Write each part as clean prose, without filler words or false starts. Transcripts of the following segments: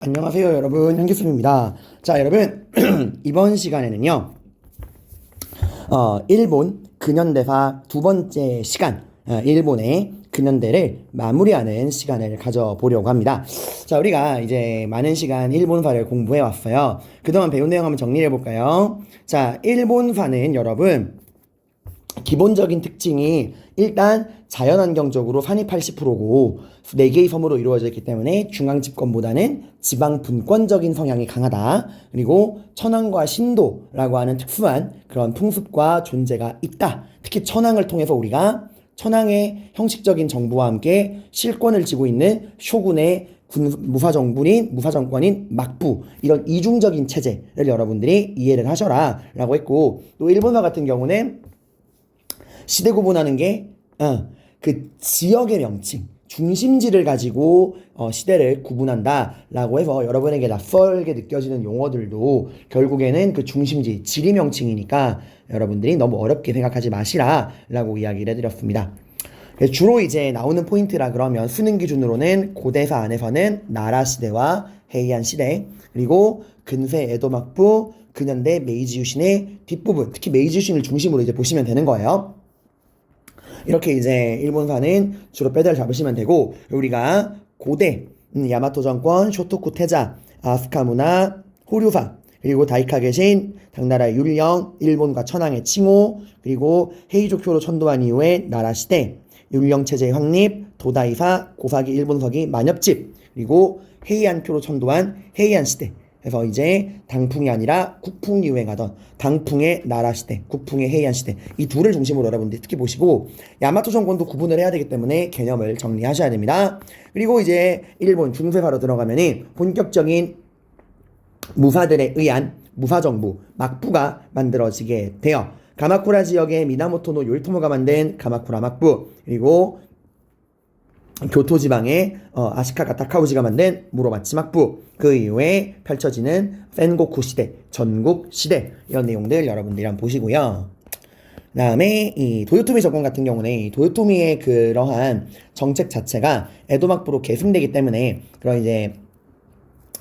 안녕하세요 여러분, 현기순입니다. 자 여러분, 이번 시간에는요 일본 근현대사 두 번째 시간, 일본의 근현대를 마무리하는 시간을 가져보려고 합니다. 자, 우리가 이제 많은 시간 일본사를 공부해 왔어요. 그동안 배운 내용 한번 정리해 볼까요? 자, 일본사는 여러분 기본적인 특징이 일단 자연환경적으로 산이 80%고 4개의 섬으로 이루어져 있기 때문에 중앙집권보다는 지방 분권적인 성향이 강하다. 그리고 천황과 신도라고 하는 특수한 그런 풍습과 존재가 있다. 특히 천황을 통해서 우리가 천황의 형식적인 정부와 함께 실권을 쥐고 있는 쇼군의 무사정권인 막부, 이런 이중적인 체제를 여러분들이 이해를 하셔라 라고 했고, 또 일본어 같은 경우는 시대 구분하는 게 그 지역의 명칭, 중심지를 가지고 시대를 구분한다 라고 해서 여러분에게 낯설게 느껴지는 용어들도 결국에는 그 중심지, 지리 명칭이니까 여러분들이 너무 어렵게 생각하지 마시라 라고 이야기를 해드렸습니다. 주로 이제 나오는 포인트라 그러면 수능 기준으로는 고대사 안에서는 나라 시대와 헤이안 시대, 그리고 근세 에도 막부, 근현대 메이지 유신의 뒷부분, 특히 메이지 유신을 중심으로 이제 보시면 되는 거예요. 이렇게 이제 일본사는 주로 뼈대를 잡으시면 되고, 우리가 고대 야마토 정권, 쇼토쿠 태자, 아스카 문화, 호류사, 그리고 다이카게신, 당나라 율령, 일본과 천황의 칭호, 그리고 헤이조쿄로 천도한 이후의 나라 시대, 율령 체제의 확립, 도다이사, 고사기 일본서기 만엽집, 그리고 헤이안표로 천도한 헤이안 시대. 그래서 이제 당풍이 아니라 국풍이 유행하던 당풍의 나라 시대, 국풍의 헤이안 시대, 이 둘을 중심으로 여러분들이 특히 보시고, 야마토 정권도 구분을 해야 되기 때문에 개념을 정리하셔야 됩니다. 그리고 이제 일본 중세사로 들어가면은 본격적인 무사들에 의한 무사정부 막부가 만들어지게 돼요. 가마쿠라 지역의 미나모토노 요이토모가 만든 가마쿠라 막부, 그리고 교토 지방의 아시카가 타카우지가 만든 무로마치 막부, 그 이후에 펼쳐지는 센고쿠 시대, 전국 시대, 이런 내용들 여러분들이 한번 보시고요. 그 다음에 이 도요토미 정권 같은 경우는 이 도요토미의 그러한 정책 자체가 에도 막부로 계승되기 때문에 그런 이제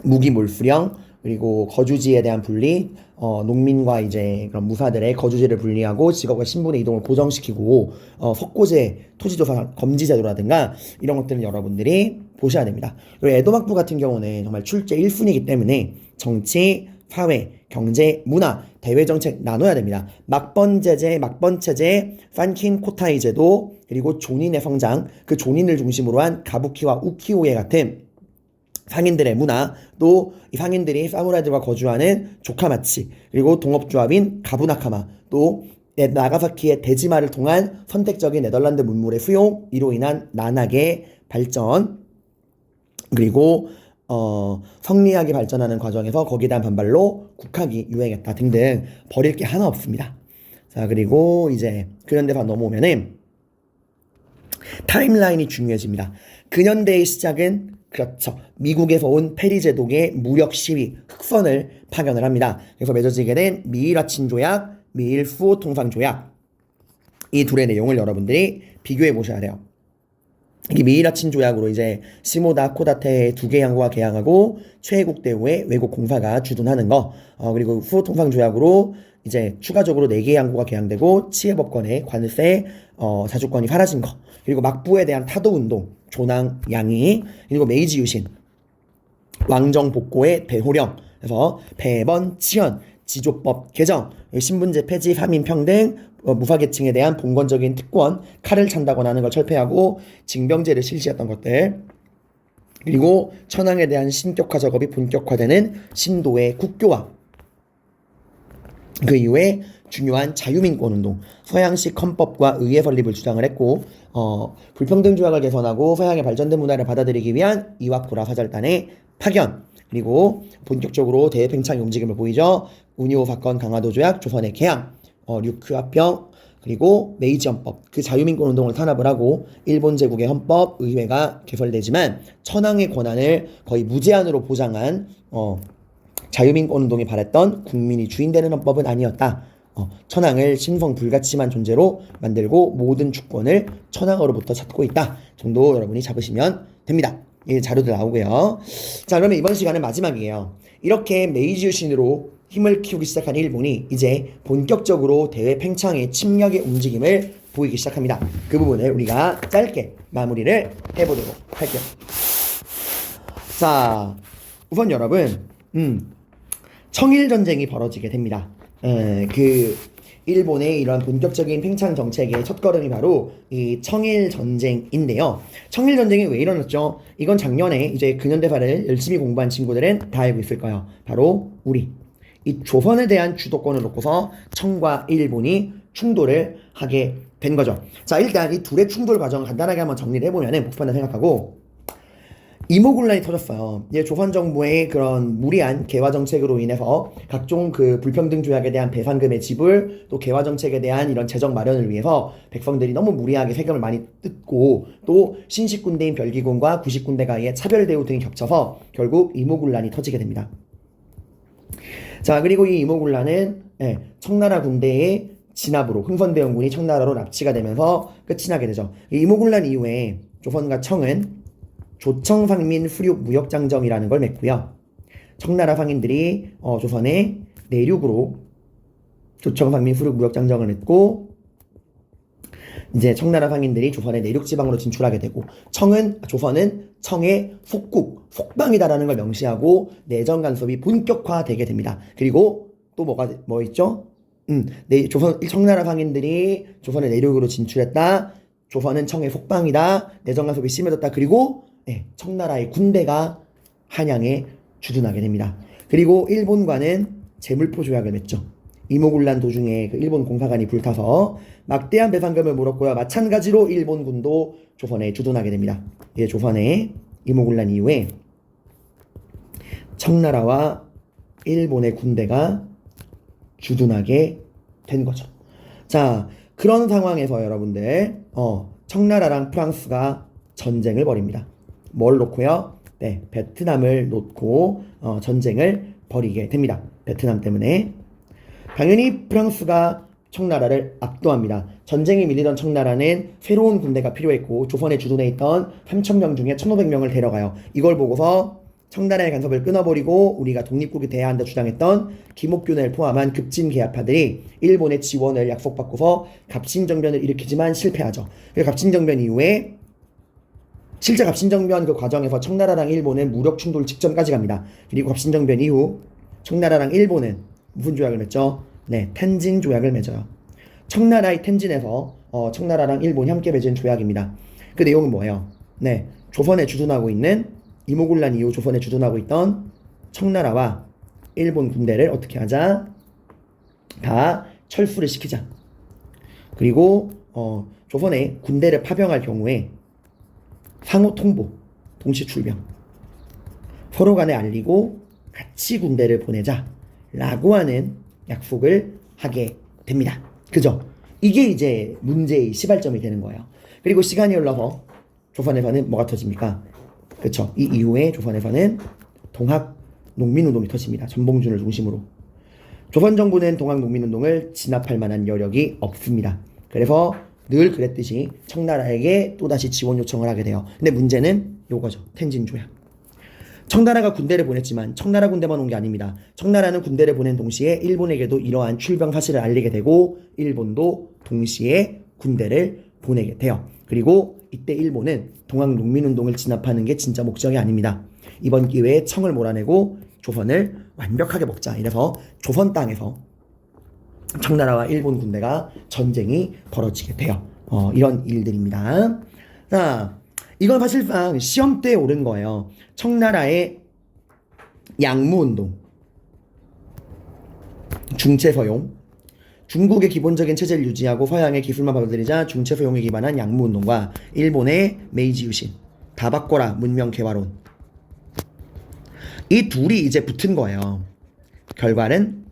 무기 몰수령, 그리고 거주지에 대한 분리, 농민과 이제 그런 무사들의 거주지를 분리하고 직업과 신분의 이동을 고정시키고, 석고제, 토지조사 검지 제도라든가 이런 것들은 여러분들이 보셔야 됩니다. 그리고 에도막부 같은 경우는 정말 출제 1순위이기 때문에 정치, 사회, 경제, 문화, 대외정책 나눠야 됩니다. 막번제제, 막번체제, 판킨 코타이 제도, 그리고 존인의 성장, 그 존인을 중심으로 한 가부키와 우키오에 같은 상인들의 문화, 또 이 상인들이 사무라이들과 거주하는 조카마치, 그리고 동업조합인 가부나카마, 또 나가사키의 대지마를 통한 선택적인 네덜란드 문물의 수용, 이로 인한 난학의 발전, 그리고 성리학이 발전하는 과정에서 거기에 대한 반발로 국학이 유행했다 등등 버릴 게 하나 없습니다. 자, 그리고 이제 근현대사 넘어오면은 타임라인이 중요해집니다. 근현대의 시작은 그렇죠, 미국에서 온 페리제독의 무력 시위, 흑선을 파견을 합니다. 그래서 맺어지게 된 미일와친 조약, 미일 수호 통상 조약, 이 둘의 내용을 여러분들이 비교해 보셔야 돼요. 이 미일와친 조약으로 이제 시모다 코다테의 2개 항구가 개항하고 최애국 대우의 외국 공사가 주둔하는 거, 그리고 수호 통상 조약으로 이제 추가적으로 4개의 항구가 개항되고 치해법권의 관세, 자주권이 사라진 거, 그리고 막부에 대한 타도운동, 조낭, 양이, 그리고 메이지 유신, 왕정 복고의 대호령, 그래서 폐번, 치연, 지조법 개정, 신분제 폐지, 3인 평등, 무사계층에 대한 봉건적인 특권, 칼을 찬다거나 하는 걸 철폐하고 징병제를 실시했던 것들, 그리고 천황에 대한 신격화 작업이 본격화되는 신도의 국교화, 그 이후에 중요한 자유민권운동, 서양식 헌법과 의회 설립을 주장을 했고, 불평등 조약을 개선하고 서양의 발전된 문화를 받아들이기 위한 이와쿠라 사절단의 파견, 그리고 본격적으로 대팽창의 움직임을 보이죠. 우니오 사건 강화도 조약, 조선의 개항, 류큐 합병, 그리고 메이지 헌법, 그 자유민권 운동을 탄압을 하고 일본 제국의 헌법, 의회가 개설되지만 천황의 권한을 거의 무제한으로 보장한 자유민권 운동이 바랬던 국민이 주인되는 헌법은 아니었다. 천황을 신성 불가침한 존재로 만들고 모든 주권을 천황으로부터 찾고 있다 정도 여러분이 잡으시면 됩니다. 이 자료도 나오고요. 자, 그러면 이번 시간은 마지막이에요. 이렇게 메이지 유신으로 힘을 키우기 시작한 일본이 이제 본격적으로 대외 팽창의 침략의 움직임을 보이기 시작합니다. 그 부분을 우리가 짧게 마무리를 해보도록 할게요. 자, 우선 여러분, 청일 전쟁이 벌어지게 됩니다. 그 일본의 이런 본격적인 팽창 정책의 첫걸음이 바로 이 청일 전쟁인데요. 청일 전쟁이 왜 일어났죠? 이건 작년에 이제 근현대사를 열심히 공부한 친구들은 다 알고 있을 거예요. 바로 우리 이 조선에 대한 주도권을 놓고서 청과 일본이 충돌을 하게 된 거죠. 자, 일단 이 둘의 충돌 과정을 간단하게 한번 정리를 해보면은 복판을 생각하고, 이모군란이 터졌어요. 이제 조선 정부의 그런 무리한 개화 정책으로 인해서 각종 그 불평등 조약에 대한 배상금의 지불, 또 개화 정책에 대한 이런 재정 마련을 위해서 백성들이 너무 무리하게 세금을 많이 뜯고, 또 신식 군대인 별기군과 구식 군대가의 차별 대우 등이 겹쳐서 결국 이모군란이 터지게 됩니다. 자, 그리고 이 이모군란은 청나라 군대의 진압으로 흥선대원군이 청나라로 납치가 되면서 끝이 나게 되죠. 이 이모군란 이후에 조선과 청은 조청상민 후륙 무역장정이라는 걸 맺고요. 청나라 상인들이 조선의 내륙으로 조청상민 후륙 무역장정을 맺고, 이제 청나라 상인들이 조선의 내륙 지방으로 진출하게 되고, 조선은 청의 속국, 속방이다라는 걸 명시하고 내정 간섭이 본격화되게 됩니다. 그리고 또 뭐 있죠? 청나라 상인들이 조선의 내륙으로 진출했다. 조선은 청의 속방이다. 내정 간섭이 심해졌다. 그리고 청나라의 군대가 한양에 주둔하게 됩니다. 그리고 일본과는 제물포 조약을 맺죠. 이모군란 도중에 그 일본 공사관이 불타서 막대한 배상금을 물었고요. 마찬가지로 일본군도 조선에 주둔하게 됩니다. 조선의 이모군란 이후에 청나라와 일본의 군대가 주둔하게 된 거죠. 자, 그런 상황에서 여러분들 청나라랑 프랑스가 전쟁을 벌입니다. 뭘 놓고요? 베트남을 놓고 전쟁을 벌이게 됩니다. 베트남 때문에. 당연히 프랑스가 청나라를 압도합니다. 전쟁이 밀리던 청나라는 새로운 군대가 필요했고, 조선에 주둔해 있던 3,000명 중에 1,500명을 데려가요. 이걸 보고서 청나라의 간섭을 끊어버리고 우리가 독립국이 돼야 한다 주장했던 김옥균을 포함한 급진 계약파들이 일본의 지원을 약속받고서 갑신정변을 일으키지만 실패하죠. 그래서 갑신정변 이후에 실제 갑신정변 그 과정에서 청나라랑 일본은 무력 충돌 직전까지 갑니다. 그리고 갑신정변 이후 청나라랑 일본은 무슨 조약을 맺죠? 텐진 조약을 맺어요. 청나라의 텐진에서 청나라랑 일본이 함께 맺은 조약입니다. 그 내용은 뭐예요? 조선에 주둔하고 있는 이모군란 이후 조선에 주둔하고 있던 청나라와 일본 군대를 어떻게 하자? 다 철수를 시키자. 그리고 조선에 군대를 파병할 경우에 상호 통보, 동시 출병, 서로 간에 알리고 같이 군대를 보내자 라고 하는 약속을 하게 됩니다. 그죠? 이게 이제 문제의 시발점이 되는 거예요. 그리고 시간이 흘러서 조선에서는 뭐가 터집니까? 그쵸? 이 이후에 조선에서는 동학 농민운동이 터집니다. 전봉준을 중심으로. 조선 정부는 동학 농민운동을 진압할 만한 여력이 없습니다. 그래서 늘 그랬듯이 청나라에게 또다시 지원 요청을 하게 돼요. 근데 문제는 요거죠. 텐진 조약. 청나라가 군대를 보냈지만 청나라 군대만 온 게 아닙니다. 청나라는 군대를 보낸 동시에 일본에게도 이러한 출병 사실을 알리게 되고, 일본도 동시에 군대를 보내게 돼요. 그리고 이때 일본은 동학 농민운동을 진압하는 게 진짜 목적이 아닙니다. 이번 기회에 청을 몰아내고 조선을 완벽하게 먹자. 이래서 조선 땅에서 청나라와 일본 군대가 전쟁이 벌어지게 돼요. 이런 일들입니다. 자, 이건 사실상 시험대에 오른 거예요. 청나라의 양무운동, 중체서용, 중국의 기본적인 체제를 유지하고 서양의 기술만 받아들이자 중체서용에 기반한 양무운동과 일본의 메이지 유신, 다 바꿔라 문명 개화론, 이 둘이 이제 붙은 거예요. 결과는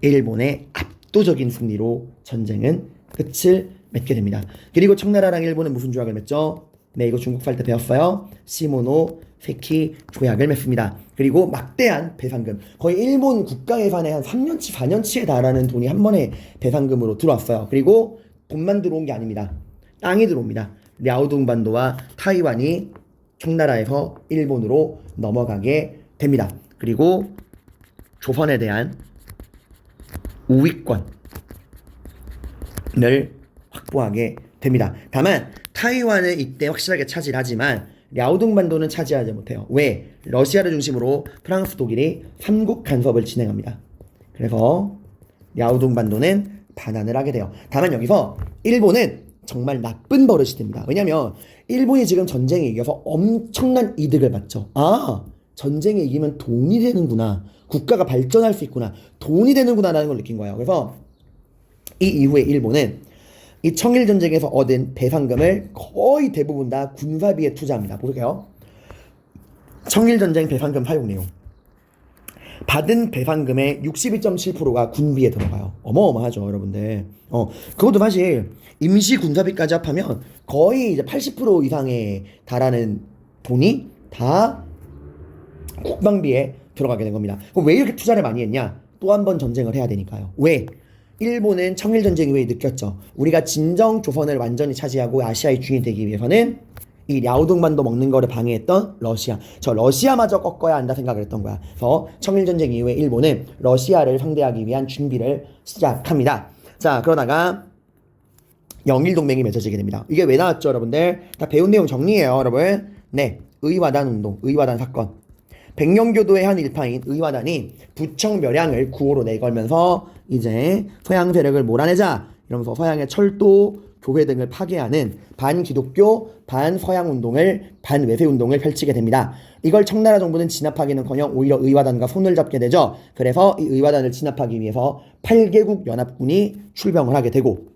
일본의 압도적인 승리로 전쟁은 끝을 맺게 됩니다. 그리고 청나라랑 일본은 무슨 조약을 맺죠? 이거 중국 살 때 배웠어요. 시모노세키 조약을 맺습니다. 그리고 막대한 배상금, 거의 일본 국가 예산의 한 3년치 4년치에 달하는 돈이 한 번에 배상금으로 들어왔어요. 그리고 돈만 들어온 게 아닙니다. 땅이 들어옵니다. 랴오둥반도와 타이완이 청나라에서 일본으로 넘어가게 됩니다. 그리고 조선에 대한 우위권을 확보하게 됩니다. 다만 타이완을 이때 확실하게 차지하지만 랴오둥반도는 차지하지 못해요. 왜? 러시아를 중심으로 프랑스, 독일이 삼국 간섭을 진행합니다. 그래서 랴오둥반도는 반환을 하게 돼요. 다만 여기서 일본은 정말 나쁜 버릇이 됩니다. 왜냐면 일본이 지금 전쟁에 이겨서 엄청난 이득을 받죠. 아, 전쟁에 이기면 돈이 되는구나. 국가가 발전할 수 있구나. 돈이 되는구나 라는 걸 느낀 거예요. 그래서 이 이후에 일본은 이 청일전쟁에서 얻은 배상금을 거의 대부분 다 군사비에 투자합니다. 보세요. 청일전쟁 배상금 사용 내용. 받은 배상금의 62.7%가 군비에 들어가요. 어마어마하죠, 여러분들. 그것도 사실 임시 군사비까지 합하면 거의 이제 80% 이상에 달하는 돈이 다 국방비에 들어가게 된 겁니다. 그럼 왜 이렇게 투자를 많이 했냐? 또 한 번 전쟁을 해야 되니까요. 왜? 일본은 청일전쟁 이후에 느꼈죠. 우리가 진정 조선을 완전히 차지하고 아시아의 주인이 되기 위해서는 이 랴오둥반도 먹는 거를 방해했던 러시아. 저 러시아마저 꺾어야 한다 생각을 했던 거야. 그래서 청일전쟁 이후에 일본은 러시아를 상대하기 위한 준비를 시작합니다. 자, 그러다가 영일동맹이 맺어지게 됩니다. 이게 왜 나왔죠, 여러분들? 다 배운 내용 정리해요, 여러분. 네, 의화단 운동, 의화단 사건. 백령교도의 한 일파인 의화단이 부청 멸양을 구호로 내걸면서 이제 서양 세력을 몰아내자 이러면서 서양의 철도, 교회 등을 파괴하는 반기독교, 반서양 운동을, 반외세 운동을 펼치게 됩니다. 이걸 청나라 정부는 진압하기는커녕 오히려 의화단과 손을 잡게 되죠. 그래서 이 의화단을 진압하기 위해서 8개국 연합군이 출병을 하게 되고,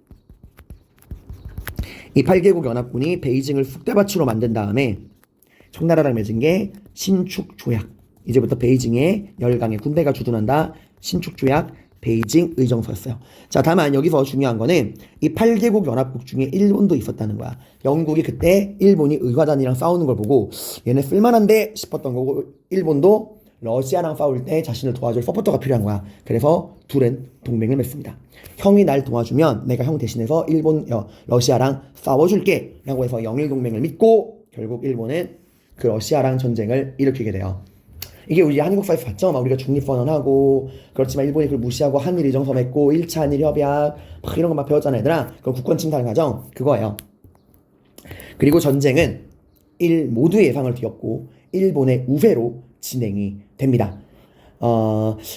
이 8개국 연합군이 베이징을 쑥대밭으로 만든 다음에 청나라랑 맺은 게 신축조약. 이제부터 베이징에 열강의 군대가 주둔한다. 신축조약, 베이징 의정서였어요. 자, 다만 여기서 중요한 거는 이 8개국 연합국 중에 일본도 있었다는 거야. 영국이 그때 일본이 의화단이랑 싸우는 걸 보고 얘네 쓸만한데 싶었던 거고, 일본도 러시아랑 싸울 때 자신을 도와줄 서포터가 필요한 거야. 그래서 둘은 동맹을 맺습니다. 형이 날 도와주면 내가 형 대신해서 러시아랑 싸워줄게 라고 해서 영일동맹을 맺고 결국 일본은 그 러시아랑 전쟁을 일으키게 돼요. 이게 우리 한국사에서 봤죠? 막 우리가 중립선언하고, 그렇지만 일본이 그걸 무시하고 한일 의정서 맺고 1차 한일 협약 막 이런 거 막 배웠잖아요, 얘들아. 그건 국권 침탈 과정 그거예요. 그리고 전쟁은 모두의 예상을 뒤엎고 일본의 우세로 진행이 됩니다.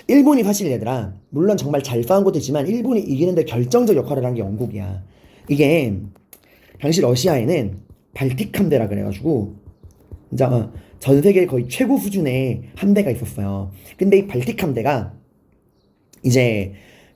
일본이 사실 얘들아, 물론 정말 잘 싸운 것도 있지만 일본이 이기는데 결정적 역할을 한 게 영국이야. 이게 당시 러시아에는 발틱 함대라 그래가지고 이제 전 세계 거의 최고 수준의 함대가 있었어요. 근데 이 발틱 함대가 이제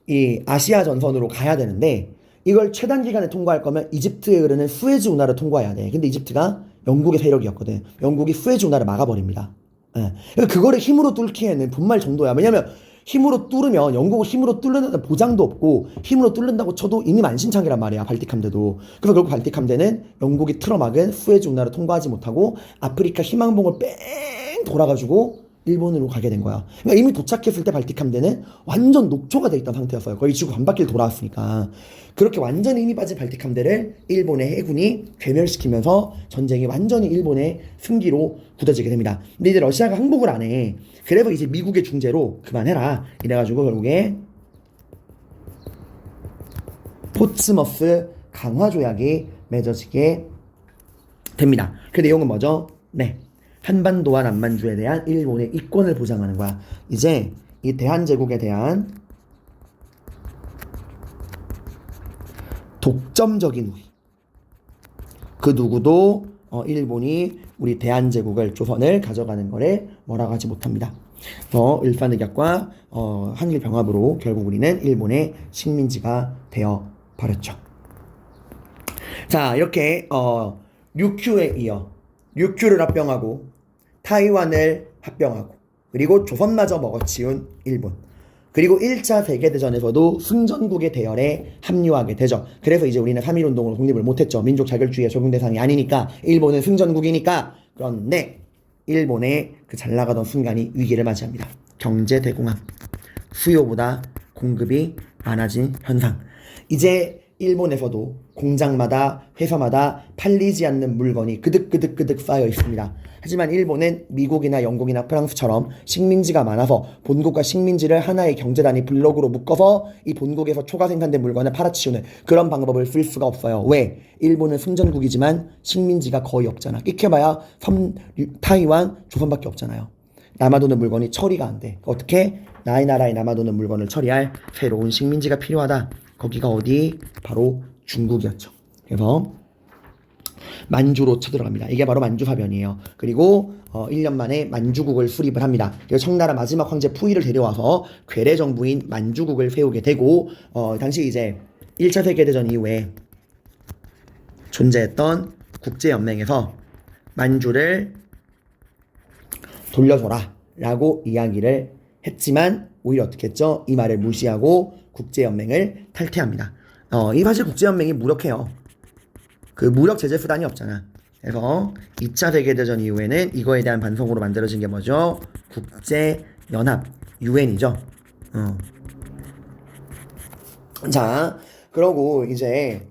이 아시아 전선으로 가야 되는데 이걸 최단 기간에 통과할 거면 이집트에 흐르는 수에즈 운하를 통과해야 돼. 근데 이집트가 영국의 세력이었거든. 영국이 수에즈 운하를 막아버립니다. 예. 그거를 힘으로 뚫기에는 분말 정도야. 왜냐면 힘으로 뚫으면 영국을 힘으로 뚫는다는 보장도 없고 힘으로 뚫는다고 쳐도 이미 만신창이란 말이야, 발틱 함대도. 그래서 결국 발틱 함대는 영국이 틀어막은 수에즈 운하를 통과하지 못하고 아프리카 희망봉을 뺑 돌아가지고 일본으로 가게 된 거야. 그러니까 이미 도착했을 때 발틱 함대는 완전 녹초가 돼 있던 상태였어요. 거의 지구 반바퀴를 돌아왔으니까. 그렇게 완전히 힘이 빠진 발틱 함대를 일본의 해군이 괴멸시키면서 전쟁이 완전히 일본의 승기로 굳어지게 됩니다. 근데 이제 러시아가 항복을 안 해. 그래서 이제 미국의 중재로 그만해라 이래가지고 결국에 포츠머스 강화 조약이 맺어지게 됩니다. 그 내용은 뭐죠? 네, 한반도와 남만주에 대한 일본의 이권을 보장하는 거야. 이제 이 대한제국에 대한 독점적인 우위. 그 누구도 일본이 우리 대한제국을, 조선을 가져가는 거를 뭐라고 하지 못합니다. 그래서 일산의격과 한일 병합으로 결국 우리는 일본의 식민지가 되어 버렸죠. 자, 이렇게 류큐에 이어 류큐를 합병하고 타이완을 합병하고 그리고 조선마저 먹어치운 일본, 그리고 1차 세계대전에서도 승전국의 대열에 합류하게 되죠. 그래서 이제 우리는 3.1운동으로 독립을 못했죠. 민족 자결주의의 적용 대상이 아니니까, 일본은 승전국이니까. 그런데 일본의 그 잘나가던 순간이 위기를 맞이합니다. 경제 대공황, 수요보다 공급이 많아진 현상. 이제 일본에서도 공장마다 회사마다 팔리지 않는 물건이 그득그득 쌓여 있습니다. 하지만 일본은 미국이나 영국이나 프랑스처럼 식민지가 많아서 본국과 식민지를 하나의 경제단위 블록으로 묶어서 이 본국에서 초과 생산된 물건을 팔아치우는 그런 방법을 쓸 수가 없어요. 왜? 일본은 승전국이지만 식민지가 거의 없잖아. 끼켜봐야 타이완, 조선밖에 없잖아요. 남아도는 물건이 처리가 안 돼. 어떻게? 나의 나라에 남아도는 물건을 처리할 새로운 식민지가 필요하다. 거기가 어디? 바로 중국이었죠. 그래서 만주로 쳐들어갑니다. 이게 바로 만주사변이에요. 그리고 1년 만에 만주국을 수립을 합니다. 그래서 청나라 마지막 황제 푸이를 데려와서 괴뢰 정부인 만주국을 세우게 되고 당시 이제 1차 세계대전 이후에 존재했던 국제연맹에서 만주를 돌려줘라 라고 이야기를 했지만 오히려 어떻게 했죠? 이 말을 무시하고 국제연맹을 탈퇴합니다. 이 사실 국제연맹이 무력해요. 그 무력 제재 수단이 없잖아. 그래서 2차 세계대전 이후에는 이거에 대한 반성으로 만들어진 게 뭐죠? 국제연합, UN이죠. 자, 그러고 이제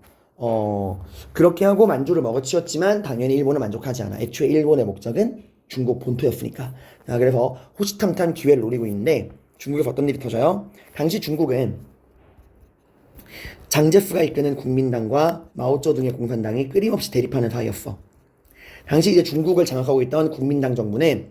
그렇게 하고 만주를 먹어치웠지만 당연히 일본은 만족하지 않아. 애초에 일본의 목적은 중국 본토였으니까. 자, 그래서 호시탐탐 기회를 노리고 있는데 중국에서 어떤 일이 터져요? 당시 중국은 장제스가 이끄는 국민당과 마오쩌둥의 공산당이 끊임없이 대립하는 사이였어. 당시 이제 중국을 장악하고 있던 국민당 정부는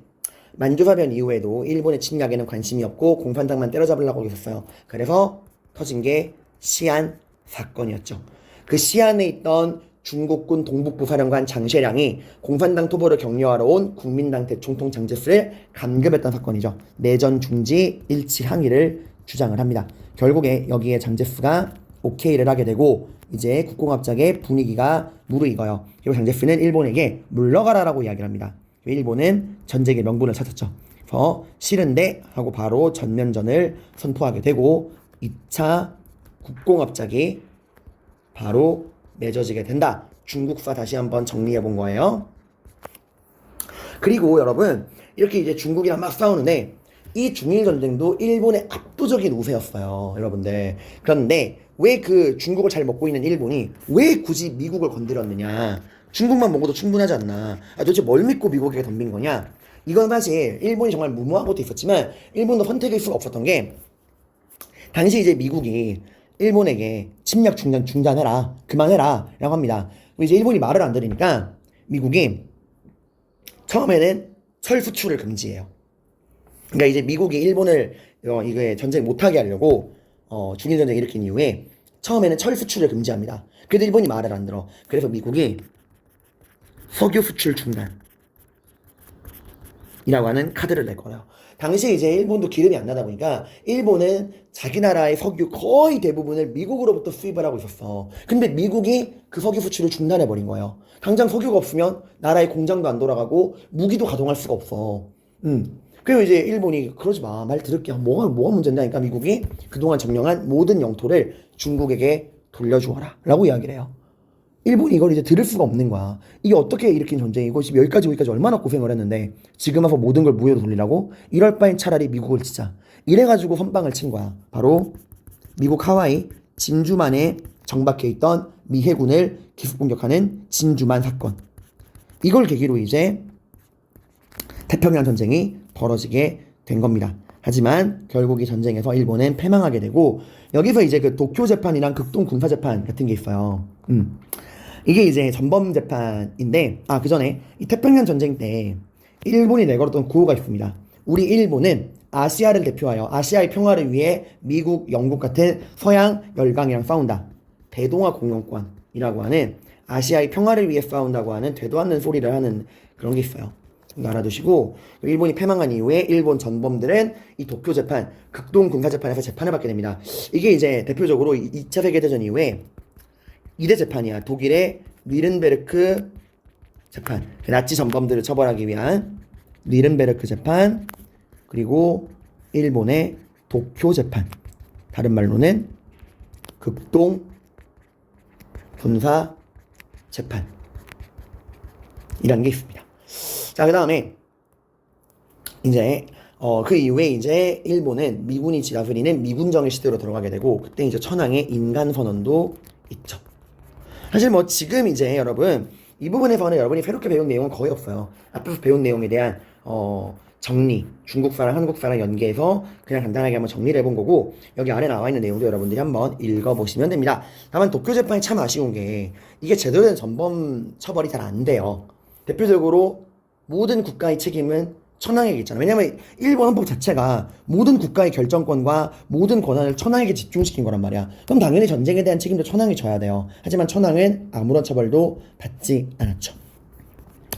만주사변 이후에도 일본의 침략에는 관심이 없고 공산당만 때려잡으려고 했었어요. 그래서 터진 게 시안 사건이었죠. 그 시안에 있던 중국군 동북부 사령관 장쉐량이 공산당 토벌을 격려하러 온 국민당 대총통 장제스를 감금했던 사건이죠. 내전 중지 일치 항의를 주장을 합니다. 결국에 여기에 장제스가 오케이를 하게 되고 이제 국공합작의 분위기가 무르익어요. 그리고 장제스는 일본에게 물러가라라고 이야기를 합니다. 일본은 전쟁의 명분을 찾았죠. 그래서 싫은데 하고 바로 전면전을 선포하게 되고 2차 국공합작이 바로 맺어지게 된다. 중국사 다시 한번 정리해 본 거예요. 그리고 여러분 이렇게 이제 중국이랑 막 싸우는데 이 중일전쟁도 일본의 압도적인 우세였어요. 여러분들. 그런데 왜 그 중국을 잘 먹고 있는 일본이 왜 굳이 미국을 건드렸느냐. 중국만 먹어도 충분하지 않나. 도대체 뭘 믿고 미국에게 덤빈 거냐. 이건 사실 일본이 정말 무모한 것도 있었지만 일본도 선택일 수가 없었던 게 당시 이제 미국이 일본에게 침략 중단해라, 그만해라 라고 합니다. 이제 일본이 말을 안 들으니까 미국이 처음에는 철 수출을 금지해요. 그러니까 이제 미국이 일본을 이게 전쟁 못하게 하려고 중일전쟁 일으킨 이후에 처음에는 철 수출을 금지합니다. 그래도 일본이 말을 안 들어. 그래서 미국이 석유 수출 중단이라고 하는 카드를 낼 거예요. 당시에 이제 일본도 기름이 안 나다 보니까 일본은 자기 나라의 석유 거의 대부분을 미국으로부터 수입을 하고 있었어. 근데 미국이 그 석유 수출을 중단해버린 거예요. 당장 석유가 없으면 나라의 공장도 안 돌아가고 무기도 가동할 수가 없어. 그리고 이제 일본이 그러지 마. 말 들을게. 뭐가 문제냐니까 미국이 그동안 점령한 모든 영토를 중국에게 돌려주어라 라고 이야기를 해요. 일본이 이걸 이제 들을 수가 없는 거야. 이게 어떻게 일으킨 전쟁이고 지금 여기까지 오기까지 얼마나 고생을 했는데 지금 와서 모든 걸 무효로 돌리라고? 이럴 바엔 차라리 미국을 치자. 이래가지고 선빵을 친 거야. 바로 미국 하와이 진주만에 정박해 있던 미 해군을 기습 공격하는 진주만 사건. 이걸 계기로 이제 태평양 전쟁이 벌어지게 된 겁니다. 하지만 결국 이 전쟁에서 일본은 패망하게 되고 여기서 이제 그 도쿄 재판이랑 극동 군사 재판 같은 게 있어요. 이게 이제 전범 재판인데 그 전에 이 태평양 전쟁 때 일본이 내걸었던 구호가 있습니다. 우리 일본은 아시아를 대표하여 아시아의 평화를 위해 미국, 영국 같은 서양 열강이랑 싸운다. 대동아 공영권이라고 하는 아시아의 평화를 위해 싸운다고 하는 되도 않는 소리를 하는 그런 게 있어요. 알아두시고 일본이 패망한 이후에 일본 전범들은 이 도쿄 재판, 극동 군사 재판에서 재판을 받게 됩니다. 이게 이제 대표적으로 2차 세계대전 이후에 2대 재판이야. 독일의 뉘른베르크 재판, 나치 전범들을 처벌하기 위한 뉘른베르크 재판, 그리고 일본의 도쿄 재판, 다른 말로는 극동 군사 재판 이라는 게 있습니다. 자, 그 다음에 이제 그 이후에 이제 일본은 미군이 지다스리는 미군정의 시대로 들어가게 되고 그때 이제 천황의 인간선언도 있죠. 사실 뭐 지금 이제 여러분 이 부분에서는 여러분이 새롭게 배운 내용은 거의 없어요. 앞에서 배운 내용에 대한 정리, 중국사랑 한국사랑 연계해서 그냥 간단하게 한번 정리를 해본 거고, 여기 아래 나와 있는 내용도 여러분들이 한번 읽어보시면 됩니다. 다만 도쿄 재판이 참 아쉬운 게 이게 제대로 된 전범 처벌이 잘 안 돼요. 대표적으로 모든 국가의 책임은 천황에게 있잖아요. 왜냐면 일본 헌법 자체가 모든 국가의 결정권과 모든 권한을 천황에게 집중시킨 거란 말이야. 그럼 당연히 전쟁에 대한 책임도 천황이 져야 돼요. 하지만 천황은 아무런 처벌도 받지 않았죠.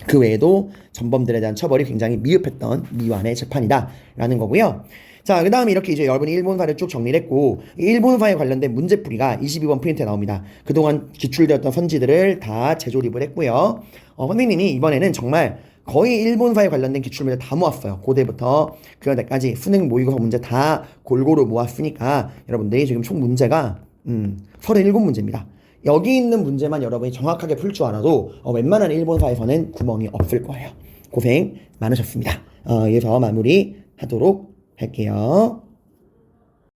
그 외에도 전범들에 대한 처벌이 굉장히 미흡했던 미완의 재판이다 라는 거고요. 자, 그 다음에 이렇게 이제 여러분이 일본사를 쭉 정리를 했고, 이 일본사에 관련된 문제풀이가 22번 프린트에 나옵니다. 그동안 기출되었던 선지들을 다 재조립을 했고요. 선생님이 이번에는 정말 거의 일본사에 관련된 기출문제 다 모았어요. 고대부터 그런 데까지 수능 모의고사 문제 다 골고루 모았으니까 여러분들이 지금 총 문제가 37문제입니다. 여기 있는 문제만 여러분이 정확하게 풀 줄 알아도 웬만한 일본사에서는 구멍이 없을 거예요. 고생 많으셨습니다. 여기서 마무리 하도록 할게요.